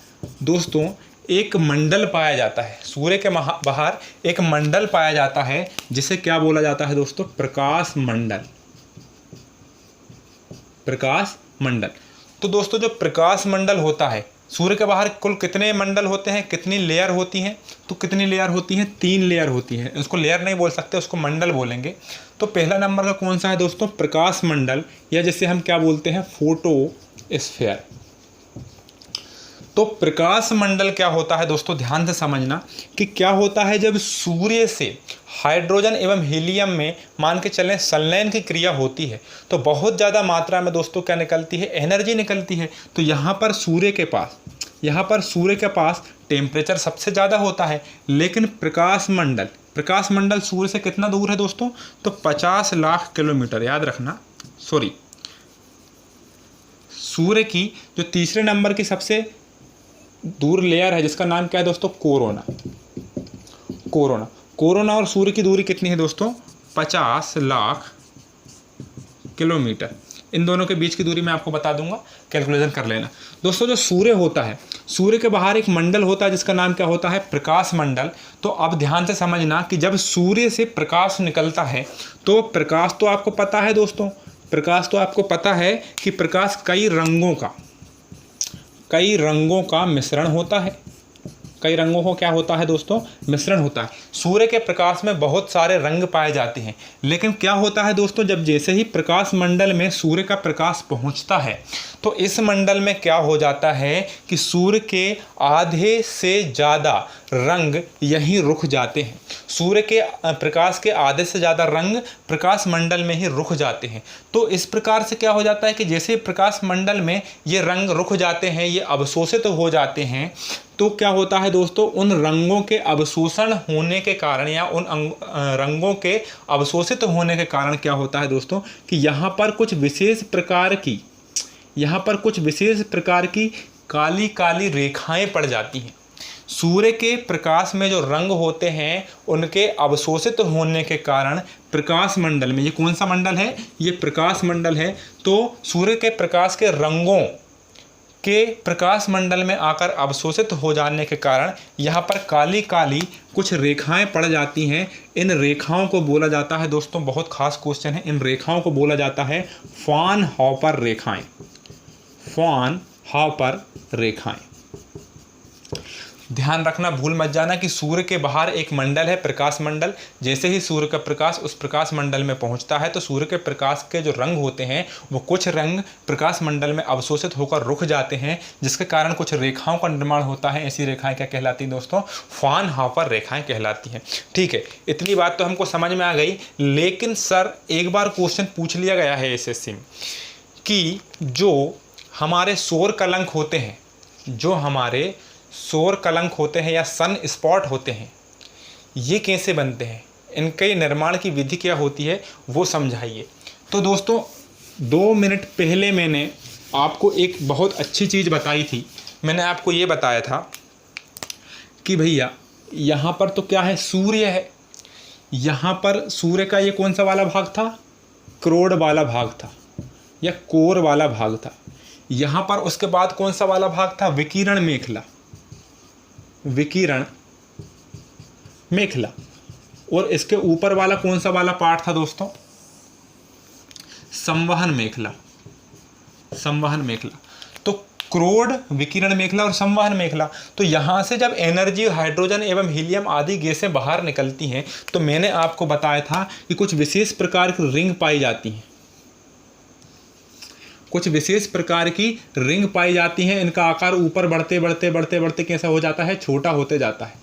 S1: दोस्तों एक मंडल पाया जाता है। सूर्य के बाहर एक मंडल पाया जाता है जिसे क्या बोला जाता है दोस्तों? प्रकाश मंडल। प्रकाश मंडल। तो दोस्तों जो प्रकाश मंडल होता है, सूर्य के बाहर कुल कितने मंडल होते हैं, कितनी लेयर होती हैं? तो कितनी लेयर होती हैं? 3 लेयर होती हैं। उसको लेयर नहीं बोल सकते, उसको मंडल बोलेंगे। तो पहला नंबर का कौन सा है दोस्तों? प्रकाश मंडल, या जिसे हम क्या बोलते हैं? फोटोस्फीयर। तो प्रकाश मंडल क्या होता है दोस्तों? ध्यान से समझना कि क्या होता है जब सूर्य से हाइड्रोजन एवं हीलियम में मान के चलें संलयन की क्रिया होती है तो बहुत ज़्यादा मात्रा में दोस्तों क्या निकलती है? एनर्जी निकलती है। तो यहाँ पर सूर्य के पास टेम्परेचर सबसे ज़्यादा होता है। लेकिन प्रकाश मंडल सूर्य से कितना दूर है दोस्तों? तो 50 लाख किलोमीटर। याद रखना, सूर्य की जो तीसरे नंबर की सबसे दूर लेयर है जिसका नाम क्या है दोस्तों? कोरोना और सूर्य की दूरी कितनी है दोस्तों? 50 लाख किलोमीटर। इन दोनों के बीच की दूरी मैं आपको बता दूंगा, कैलकुलेशन कर लेना। दोस्तों जो सूर्य होता है, सूर्य के बाहर एक मंडल होता है जिसका नाम क्या होता है? प्रकाश मंडल। तो अब ध्यान से समझना कि जब सूर्य से प्रकाश निकलता है तो प्रकाश तो आपको पता है दोस्तों, कि प्रकाश कई रंगों का मिश्रण होता है। कई रंगों को क्या होता है दोस्तों? मिश्रण होता है। सूर्य के प्रकाश में बहुत सारे रंग पाए जाते हैं। लेकिन क्या होता है दोस्तों, जब जैसे ही प्रकाश मंडल में सूर्य का प्रकाश पहुंचता है तो इस मंडल में क्या हो जाता है कि सूर्य के आधे से ज़्यादा रंग यहीं रुक जाते हैं। सूर्य के प्रकाश के आधे से ज़्यादा रंग प्रकाश मंडल में ही रुक जाते हैं। तो इस प्रकार से क्या हो जाता है कि जैसे प्रकाश मंडल में ये रंग रुक जाते हैं, ये अवशोषित हो जाते हैं, तो क्या होता है दोस्तों? उन रंगों के अवशोषण होने के कारण या उन रंगों के अवशोषित होने के कारण क्या होता है दोस्तों कि यहाँ पर कुछ विशेष प्रकार की काली काली रेखाएं पड़ जाती हैं। सूर्य के प्रकाश में जो रंग होते हैं उनके अवशोषित होने के कारण प्रकाश मंडल में, ये कौन सा मंडल है? ये प्रकाश मंडल है। तो सूर्य के प्रकाश के रंगों के प्रकाश मंडल में आकर अवशोषित हो जाने के कारण यहाँ पर काली काली कुछ रेखाएं पड़ जाती हैं। इन रेखाओं को बोला जाता है दोस्तों, बहुत खास क्वेश्चन है, इन रेखाओं को बोला जाता है फ्रॉनहोफर रेखाएं। फ्रॉनहोफर रेखाएं। ध्यान रखना, भूल मत जाना कि सूर्य के बाहर एक मंडल है, प्रकाश मंडल। जैसे ही सूर्य का प्रकाश उस प्रकाश मंडल में पहुंचता है तो सूर्य के प्रकाश के जो रंग होते हैं वो कुछ रंग प्रकाश मंडल में अवशोषित होकर रुक जाते हैं, जिसके कारण कुछ रेखाओं का निर्माण होता है। ऐसी रेखाएं क्या कहलाती हैं दोस्तों? फ्रॉनहोफर रेखाएं कहलाती हैं। ठीक है, इतनी बात तो हमको समझ में आ गई। लेकिन सर एक बार क्वेश्चन पूछ लिया गया है एसएससी में कि जो हमारे सौर कलंक होते हैं या सन स्पॉट होते हैं, ये कैसे बनते हैं, इनके निर्माण की विधि क्या होती है, वो समझाइए। तो दोस्तों 2 मिनट पहले मैंने आपको एक बहुत अच्छी चीज़ बताई थी। मैंने आपको ये बताया था कि भैया यहाँ पर तो क्या है? सूर्य है। यहाँ पर सूर्य का ये कौन सा वाला भाग था? क्रोड वाला भाग था या कोर वाला भाग था। यहाँ पर उसके बाद कौन सा वाला भाग था? विकिरण मेखला। और इसके ऊपर वाला कौन सा वाला पार्ट था दोस्तों? संवहन मेखला। तो क्रोड, विकिरण मेखला और संवहन मेखला। तो यहाँ से जब एनर्जी हाइड्रोजन एवं हीलियम आदि गैसें बाहर निकलती हैं तो मैंने आपको बताया था कि कुछ विशेष प्रकार की रिंग पाई जाती हैं। इनका आकार ऊपर बढ़ते बढ़ते कैसा हो जाता है? छोटा होते जाता है।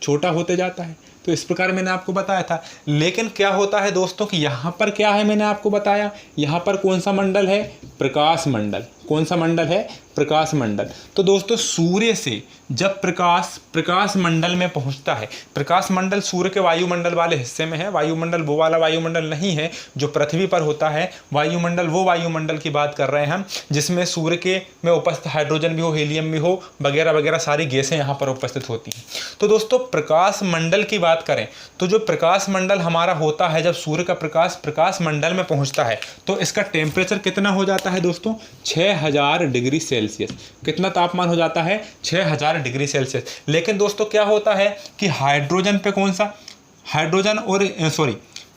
S1: छोटा होते जाता है। तो इस प्रकार मैंने आपको बताया था। लेकिन क्या होता है दोस्तों कि यहाँ पर क्या है, मैंने आपको बताया यहाँ पर कौन सा मंडल है, प्रकाश मंडल। कौन सा मंडल है, प्रकाश मंडल। तो दोस्तों सूर्य से जब प्रकाश मंडल में पहुँचता है, प्रकाश मंडल सूर्य के वायुमंडल वाले हिस्से में है। वायुमंडल वो वाला वायुमंडल नहीं है जो पृथ्वी पर होता है। वायुमंडल वो वायुमंडल की बात कर रहे हैं हम जिसमें सूर्य के में उपस्थित हाइड्रोजन भी हो, हीलियम भी हो, वगैरह वगैरह सारी गैसें यहाँ पर उपस्थित होती हैं। तो दोस्तों प्रकाश मंडल की बात करें तो जो प्रकाश मंडल हमारा होता है, जब सूर्य का प्रकाश मंडल में पहुँचता है तो इसका टेम्परेचर कितना हो जाता है दोस्तों, 6000 डिग्री सेल्सियस। कितना तापमान हो जाता है, 6000 डिग्री सेल्सियस। लेकिन दोस्तों क्या होता है कि हाइड्रोजन पे कौन सा, हाइड्रोजन और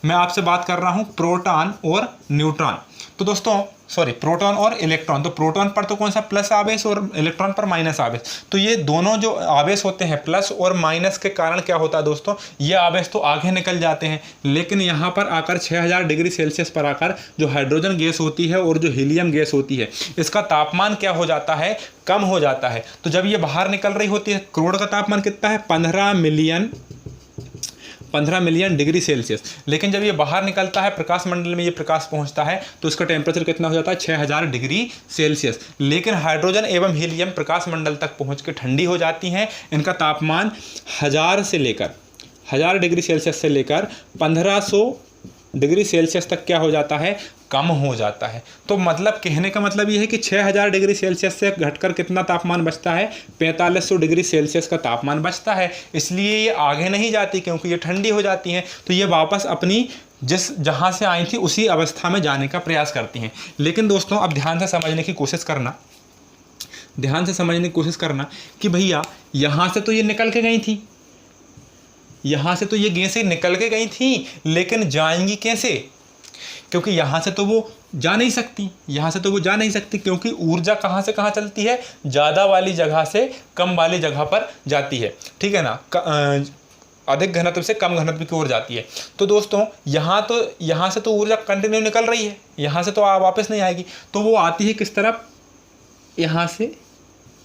S1: मैं आपसे बात कर रहा हूँ प्रोटॉन और न्यूट्रॉन। तो दोस्तों प्रोटॉन और इलेक्ट्रॉन। तो प्रोटॉन पर तो कौन सा प्लस आवेश और इलेक्ट्रॉन पर माइनस आवेश। तो ये दोनों जो आवेश होते हैं प्लस और माइनस के कारण क्या होता है दोस्तों, ये आवेश तो आगे निकल जाते हैं। लेकिन यहाँ पर आकर 6000 डिग्री सेल्सियस पर आकर जो हाइड्रोजन गैस होती है और जो हीलियम गैस होती है, इसका तापमान क्या हो जाता है, कम हो जाता है। तो जब ये बाहर निकल रही होती है, करोड़ का तापमान कितना है, 15 मिलियन डिग्री सेल्सियस। लेकिन जब ये बाहर निकलता है प्रकाश मंडल में, ये प्रकाश पहुंचता है तो इसका टेम्परेचर कितना हो जाता है, 6000 डिग्री सेल्सियस। लेकिन हाइड्रोजन एवं हीलियम प्रकाश मंडल तक पहुंच के ठंडी हो जाती हैं। इनका तापमान 1000 डिग्री सेल्सियस से लेकर 1500 डिग्री सेल्सियस तक क्या हो जाता है, कम हो जाता है। तो मतलब कहने का मतलब ये है कि 6000 डिग्री सेल्सियस से घटकर कितना तापमान बचता है, 4500 डिग्री सेल्सियस का तापमान बचता है। इसलिए ये आगे नहीं जाती क्योंकि ये ठंडी हो जाती हैं। तो ये वापस अपनी जहाँ से आई थी उसी अवस्था में जाने का प्रयास करती हैं। लेकिन दोस्तों अब ध्यान से समझने की कोशिश करना कि भैया यहाँ से तो ये निकल के गई थी, यहाँ से तो ये गैसें निकल के गई थी, लेकिन जाएंगी कैसे, क्योंकि यहाँ से तो वो जा नहीं सकती, क्योंकि ऊर्जा कहाँ से कहाँ चलती है, ज़्यादा वाली जगह से कम वाली जगह पर जाती है, ठीक है ना, अधिक घनत्व से कम घनत्व की ओर जाती है। तो दोस्तों यहाँ से तो ऊर्जा कंटिन्यू निकल रही है, यहाँ से तो वापस नहीं आएगी। तो वो आती है किस तरफ, यहाँ से,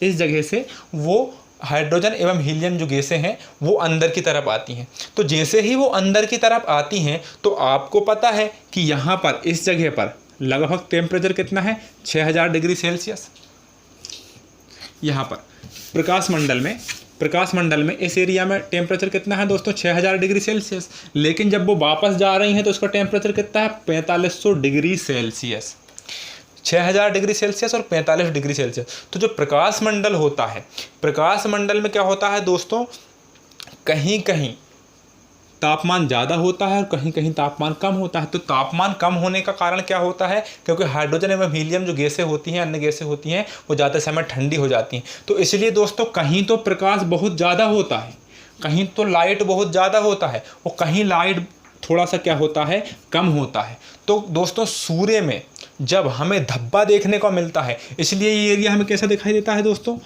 S1: इस जगह से वो हाइड्रोजन एवं हीलियम जो गैसें हैं वो अंदर की तरफ आती हैं। तो जैसे ही वो अंदर की तरफ आती हैं तो आपको पता है कि यहाँ पर इस जगह पर लगभग टेम्परेचर कितना है, 6000 डिग्री सेल्सियस। यहाँ पर प्रकाश मंडल में इस एरिया में टेम्परेचर कितना है दोस्तों, 6000 डिग्री सेल्सियस। लेकिन जब वो वापस जा रही हैं तो उसका टेम्परेचर कितना है, 4500 डिग्री सेल्सियस। 6000 डिग्री सेल्सियस और 45 डिग्री सेल्सियस। तो जो प्रकाश मंडल होता है, प्रकाश मंडल में क्या होता है दोस्तों, कहीं कहीं तापमान ज़्यादा होता है और कहीं कहीं तापमान कम होता है। तो तापमान कम होने का कारण क्या होता है, क्योंकि हाइड्रोजन एवं हीलियम जो गैसें होती हैं, अन्य गैसें होती हैं, वो ज़्यादा समय ठंडी हो जाती हैं। तो इसलिए दोस्तों कहीं तो प्रकाश बहुत ज़्यादा होता है, कहीं तो लाइट बहुत ज़्यादा होता है और कहीं लाइट थोड़ा सा क्या होता है, कम होता है। तो दोस्तों सूर्य में जब हमें धब्बा देखने को मिलता है, इसलिए ये एरिया हमें कैसा दिखाई देता है दोस्तों,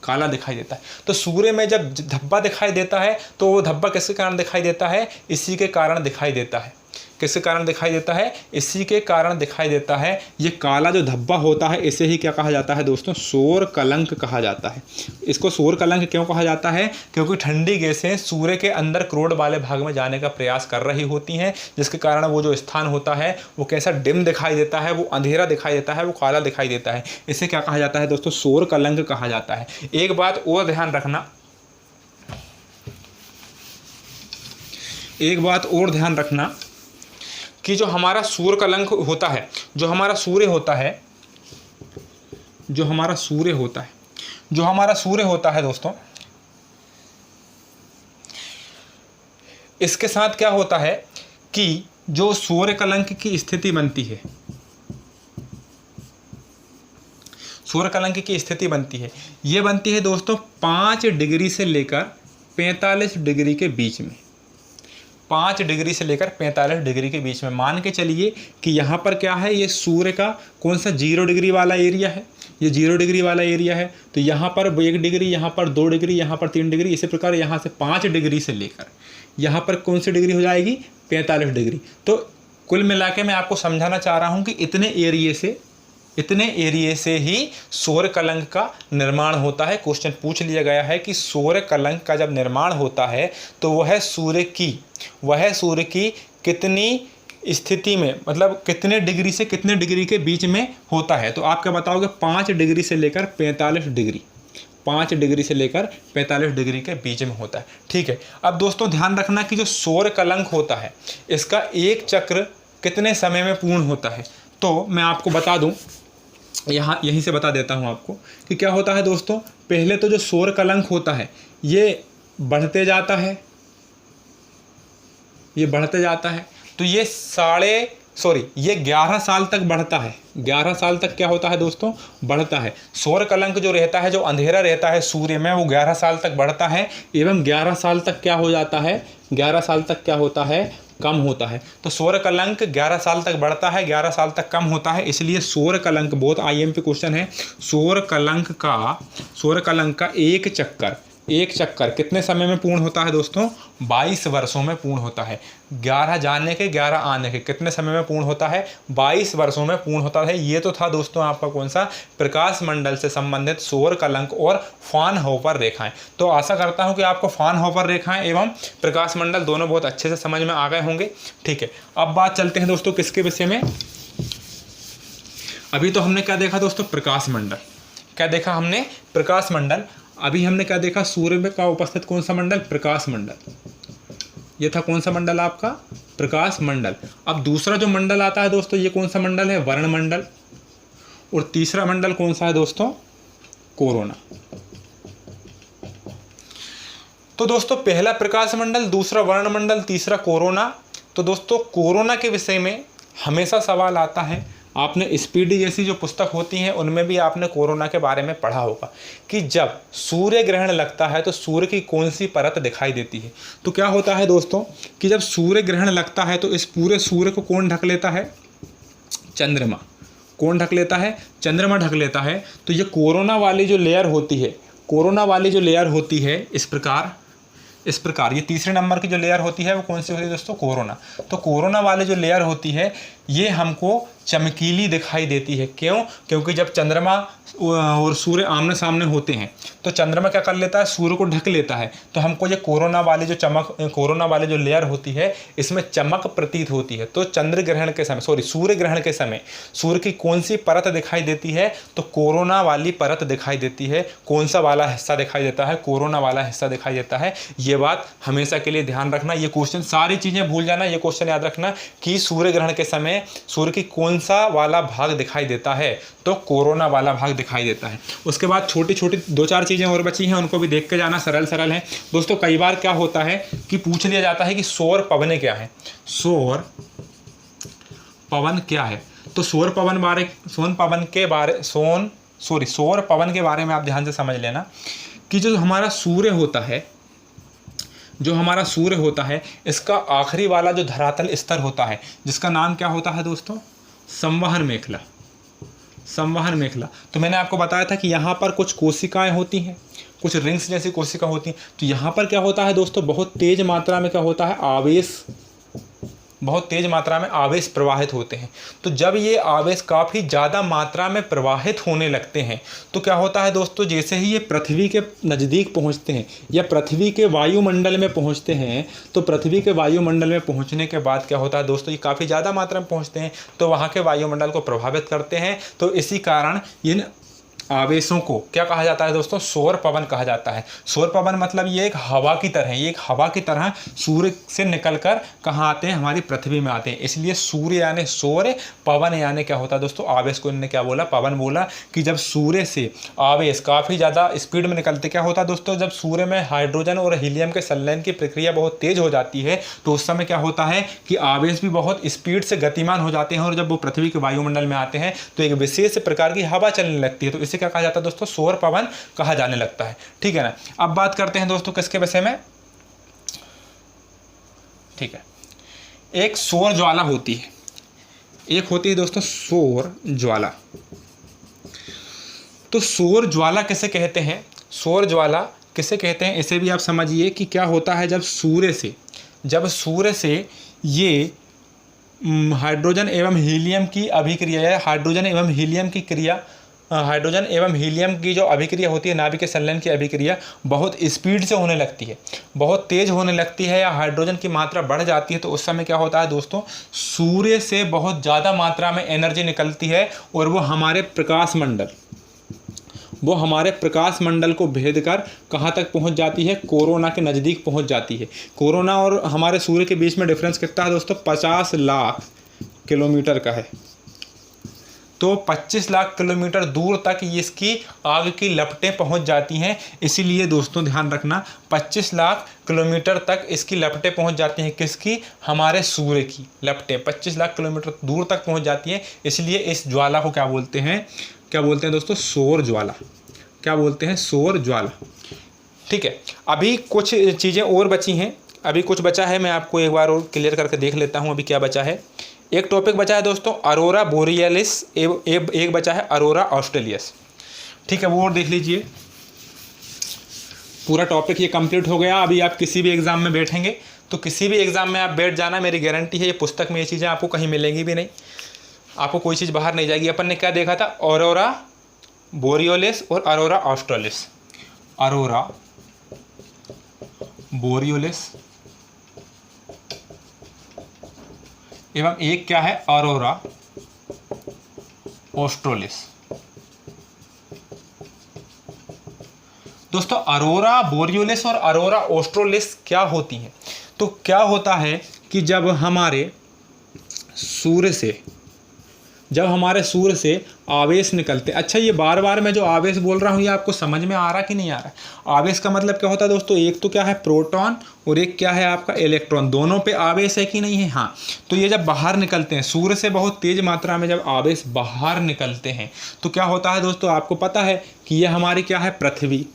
S1: काला दिखाई देता है। तो सूर्य में जब धब्बा दिखाई देता है तो वो धब्बा किसके कारण दिखाई देता है, इसी के कारण दिखाई देता है। किसके कारण दिखाई देता है, इसी के कारण दिखाई देता है। ये काला जो धब्बा होता है इसे ही क्या कहा जाता है दोस्तों, सौर कलंक कहा जाता है। इसको सौर कलंक क्यों कहा जाता है, क्योंकि ठंडी गैसें सूर्य के अंदर क्रोड वाले भाग में जाने का प्रयास कर रही होती हैं, जिसके कारण वो जो स्थान होता है वो कैसा डिम दिखाई देता है, वो अंधेरा दिखाई देता है, वो काला दिखाई देता है। इसे क्या कहा जाता है दोस्तों, सौर कलंक कहा जाता है। एक बात और ध्यान रखना कि जो हमारा सूर्य कलंक होता है, जो हमारा सूर्य होता है दोस्तों, इसके साथ क्या होता है कि जो सूर्य कलंक की स्थिति बनती है, ये बनती है दोस्तों 5 डिग्री से लेकर 45 डिग्री के बीच में। 5 डिग्री से लेकर 45 डिग्री के बीच में। मान के चलिए कि यहाँ पर क्या है, ये सूर्य का कौन सा 0 डिग्री वाला एरिया है, ये 0 डिग्री वाला एरिया है। तो यहाँ पर 1 डिग्री, यहाँ पर 2 डिग्री, यहाँ पर 3 डिग्री, इसी प्रकार यहाँ से 5 डिग्री से लेकर यहाँ पर कौन सी डिग्री हो जाएगी, 45 डिग्री। तो कुल मिला के मैं आपको समझाना चाह रहा हूँ कि इतने एरिए से इतने एरिया से ही सौर कलंक का निर्माण होता है। क्वेश्चन पूछ लिया गया है कि सौर कलंक का जब निर्माण होता है तो वह सूर्य की कितनी स्थिति में, मतलब कितने डिग्री से कितने डिग्री के बीच में होता है। तो आप क्या बताओगे? 5 डिग्री से लेकर 45 डिग्री, 5 डिग्री से लेकर 45 डिग्री के बीच में होता है। ठीक है, अब दोस्तों ध्यान रखना कि जो सौर कलंक होता है इसका एक चक्र कितने समय में पूर्ण होता है। तो मैं आपको बता दूं, यहीं से बता देता हूं आपको कि क्या होता है दोस्तों। पहले तो जो सौर कलंक होता है ये बढ़ते जाता है, तो ये 11 साल तक बढ़ता है। 11 साल तक क्या होता है दोस्तों? बढ़ता है। सौर कलंक जो रहता है, जो अंधेरा रहता है सूर्य में, वो 11 साल तक बढ़ता है एवं 11 साल तक क्या हो जाता है? 11 साल तक क्या होता है? कम होता है। तो सौर कलंक 11 साल तक बढ़ता है, 11 साल तक कम होता है। इसलिए सौर कलंक, बहुत IMP क्वेश्चन है, सौर कलंक का एक चक्कर कितने समय में पूर्ण होता है दोस्तों? 22 वर्षों में पूर्ण होता है। 11 जाने के 11 आने के कितने समय में पूर्ण होता है? 22 वर्षों में पूर्ण होता है। ये तो था दोस्तों आपका कौन सा? प्रकाश मंडल से संबंधित सौर कलंक और फ्राउनहोफर रेखाएं। तो आशा करता हूं कि आपको फ्राउनहोफर रेखाएं एवं प्रकाश मंडल दोनों बहुत अच्छे से समझ में आ गए होंगे। ठीक है, अब बात चलते हैं दोस्तों किसके विषय में। अभी तो हमने क्या देखा दोस्तों? प्रकाश मंडल। क्या देखा हमने? प्रकाश मंडल। अभी हमने क्या देखा? सूर्य का उपस्थित कौन सा मंडल? प्रकाश मंडल। ये था कौन सा मंडल आपका? प्रकाश मंडल। अब दूसरा जो मंडल आता है दोस्तों, ये कौन सा मंडल है? वर्ण मंडल। और तीसरा मंडल कौन सा है दोस्तों? कोरोना। तो दोस्तों पहला प्रकाश मंडल, दूसरा वर्ण मंडल, तीसरा कोरोना। तो दोस्तों कोरोना के विषय में हमेशा सवाल आता है। आपने स्पीडी जैसी जो पुस्तक होती हैं उनमें भी आपने कोरोना के बारे में पढ़ा होगा कि जब सूर्य ग्रहण लगता है तो सूर्य की कौन सी परत दिखाई देती है। तो क्या होता है दोस्तों कि जब सूर्य ग्रहण लगता है तो इस पूरे सूर्य को कौन ढक लेता है? चंद्रमा। कौन ढक लेता है? चंद्रमा ढक लेता है। तो ये कोरोना वाली जो लेयर होती है, इस प्रकार ये तीसरे नंबर की जो लेयर होती है वो कौन सी होती है दोस्तों? कोरोना। तो कोरोना वाली जो लेयर होती है ये हमको चमकीली दिखाई देती है। क्यों? क्योंकि जब चंद्रमा और सूर्य आमने सामने होते हैं तो चंद्रमा क्या कर लेता है? सूर्य को ढक लेता है। तो हमको ये कोरोना वाली जो लेयर होती है इसमें चमक प्रतीत होती है। तो सूर्य ग्रहण के समय सूर्य की कौन सी परत दिखाई देती है? तो कोरोना वाली परत दिखाई देती है। कौन सा वाला हिस्सा दिखाई देता है? कोरोना वाला हिस्सा दिखाई देता है। ये बात हमेशा के लिए ध्यान रखना। ये क्वेश्चन, सारी चीज़ें भूल जाना, ये क्वेश्चन याद रखना कि सूर्य ग्रहण के समय सूर्य की कौन सा वाला भाग दिखाई देता है? तो कोरोना वाला भाग दिखाई देता है। उसके बाद छोटी छोटी 2-4 चीज़ें और बची हैं, उनको भी देख के जाना, सरल है दोस्तों। कई बार क्या होता है कि पूछ लिया जाता है कि सौर पवनें क्या है? सौर पवन क्या है? तो सौर पवन के बारे में आप ध्यान से समझ लेना कि जो हमारा सूर्य होता है इसका आखिरी वाला जो धरातल स्तर होता है जिसका नाम क्या होता है दोस्तों? संवहन मेखला। तो मैंने आपको बताया था कि यहाँ पर कुछ कोशिकाएं होती हैं, कुछ रिंग्स जैसी कोशिका होती हैं। तो यहाँ पर क्या होता है दोस्तों? बहुत तेज मात्रा में क्या होता है? आवेश प्रवाहित होते हैं। तो जब ये आवेश काफ़ी ज़्यादा मात्रा में प्रवाहित होने लगते हैं तो क्या होता है दोस्तों? जैसे ही ये पृथ्वी के नज़दीक पहुँचते हैं या पृथ्वी के वायुमंडल में पहुँचते हैं, तो पृथ्वी के वायुमंडल में पहुँचने के बाद क्या होता है दोस्तों? ये काफ़ी ज़्यादा मात्रा में पहुँचते हैं तो वहाँ के वायुमंडल को प्रभावित करते हैं। तो इसी कारण इन आवेशों को क्या कहा जाता है दोस्तों? सौर पवन कहा जाता है। सौर पवन मतलब ये एक हवा की तरह सूर्य से निकलकर कहाँ आते हैं? हमारी पृथ्वी में आते हैं। इसलिए सूर्य यानी सौर, पवन यानी क्या होता है दोस्तों? आवेश को इन्होंने क्या बोला? पवन बोला। कि जब सूर्य से आवेश काफ़ी ज़्यादा स्पीड में निकलते, क्या होता है दोस्तों? जब सूर्य में हाइड्रोजन और हीलियम के संलयन की प्रक्रिया बहुत तेज हो जाती है तो उस समय क्या होता है कि आवेश भी बहुत स्पीड से गतिमान हो जाते हैं और जब वो पृथ्वी के वायुमंडल में आते हैं तो एक विशेष प्रकार की हवा चलने लगती है। तो इसे क्या कहा जाता है दोस्तों? सौर पवन कहा जाने लगता है। ठीक है ना। अब बात करते हैं दोस्तों किसके विषय में? ठीक है, एक सौर ज्वाला होती है, एक होती है दोस्तों सौर ज्वाला। तो सौर ज्वाला किसे कहते हैं? सौर ज्वाला किसे कहते हैं इसे भी आप समझिए कि क्या होता है जब सूर्य से ये हाइड्रोजन एवं हीलियम की अभिक्रिया है, हाइड्रोजन एवं हीलियम की क्रिया, हाइड्रोजन एवं हीलियम की जो अभिक्रिया होती है, नाभिक संलयन की अभिक्रिया बहुत स्पीड से होने लगती है, बहुत तेज़ होने लगती है, या हाइड्रोजन की मात्रा बढ़ जाती है, तो उस समय क्या होता है दोस्तों, सूर्य से बहुत ज़्यादा मात्रा में एनर्जी निकलती है और वो हमारे प्रकाश मंडल को भेद कर कहाँ तक पहुँच जाती है, कोरोना के नज़दीक पहुँच जाती है। कोरोना और हमारे सूर्य के बीच में डिफरेंस कितना है दोस्तों, 50 लाख किलोमीटर का है। तो 25 लाख किलोमीटर दूर तक इसकी आग की लपटें पहुंच जाती हैं। इसीलिए दोस्तों ध्यान रखना, 25 लाख किलोमीटर तक इसकी लपटें पहुंच जाती हैं, किसकी, हमारे सूर्य की लपटें 25 लाख किलोमीटर दूर तक पहुंच जाती हैं। इसलिए इस ज्वाला को क्या बोलते हैं दोस्तों, सौर ज्वाला। क्या बोलते हैं, सौर ज्वाला। ठीक है, अभी कुछ चीज़ें और बची हैं, अभी कुछ बचा है, मैं आपको एक बार और क्लियर करके देख लेता हूँ अभी क्या बचा है। एक टॉपिक बचा है दोस्तों अरोरा बोरियलिस, एक बचा है अरोरा ऑस्ट्रेलियस। ठीक है, वो और देख लीजिए। पूरा टॉपिक ये कंप्लीट हो गया। अभी आप किसी भी एग्ज़ाम में बैठेंगे तो किसी भी एग्ज़ाम में आप बैठ जाना, मेरी गारंटी है, ये पुस्तक में ये चीज़ें आपको कहीं मिलेंगी भी नहीं, आपको कोई चीज़ बाहर नहीं जाएगी। अपन ने क्या देखा था, अरोरा बोरियोलिस और अरोरा ऑस्ट्रेलिस। अरोरा बोरियोलिस एवं एक क्या है, अरोरा ऑस्ट्रेलिस। दोस्तों अरोरा बोरियोलिस और अरोरा ऑस्ट्रेलिस क्या होती हैं, तो क्या होता है कि जब हमारे सूर्य से आवेश निकलते। अच्छा, ये बार बार मैं जो आवेश बोल रहा हूँ ये आपको समझ में आ रहा कि नहीं आ रहा। आवेश का मतलब क्या होता है दोस्तों, एक तो क्या है प्रोटॉन और एक क्या है आपका इलेक्ट्रॉन, दोनों पे आवेश है कि नहीं है। हाँ, तो ये जब बाहर निकलते हैं सूर्य से बहुत तेज मात्रा में, जब आवेश बाहर निकलते हैं तो क्या होता है दोस्तों, आपको पता है कि ये हमारी क्या है, पृथ्वी।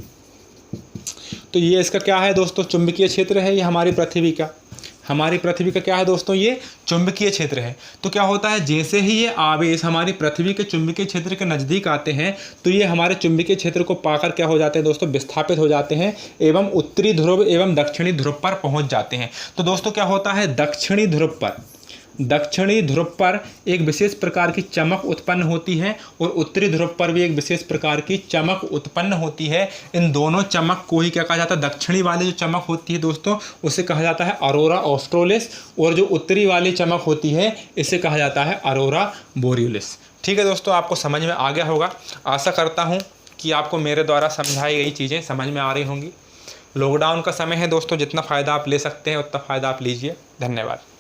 S1: तो ये इसका क्या है दोस्तों, चुंबकीय क्षेत्र है, ये हमारी पृथ्वी का क्या है दोस्तों, ये चुंबकीय क्षेत्र है। तो क्या होता है, जैसे ही ये आवेश हमारी पृथ्वी के चुंबकीय क्षेत्र के नज़दीक आते हैं तो ये हमारे चुंबकीय क्षेत्र को पाकर क्या हो जाते हैं दोस्तों, विस्थापित हो जाते हैं एवं उत्तरी ध्रुव एवं दक्षिणी ध्रुव पर पहुंच जाते हैं। तो दोस्तों क्या होता है, दक्षिणी ध्रुव पर एक विशेष प्रकार की चमक उत्पन्न होती है और उत्तरी ध्रुव पर भी एक विशेष प्रकार की चमक उत्पन्न होती है। इन दोनों चमक को ही क्या कहा जाता है, दक्षिणी वाली जो चमक होती है दोस्तों उसे कहा जाता है अरोरा ऑस्ट्रेलिस, और जो उत्तरी वाली चमक होती है इसे कहा जाता है अरोरा बोरियोलिस। ठीक है दोस्तों, आपको समझ में आ गया होगा। आशा करता हूँ कि आपको मेरे द्वारा समझाई गई चीज़ें समझ में आ रही होंगी। लॉकडाउन का समय है दोस्तों, जितना फ़ायदा आप ले सकते हैं उतना फ़ायदा आप लीजिए। धन्यवाद।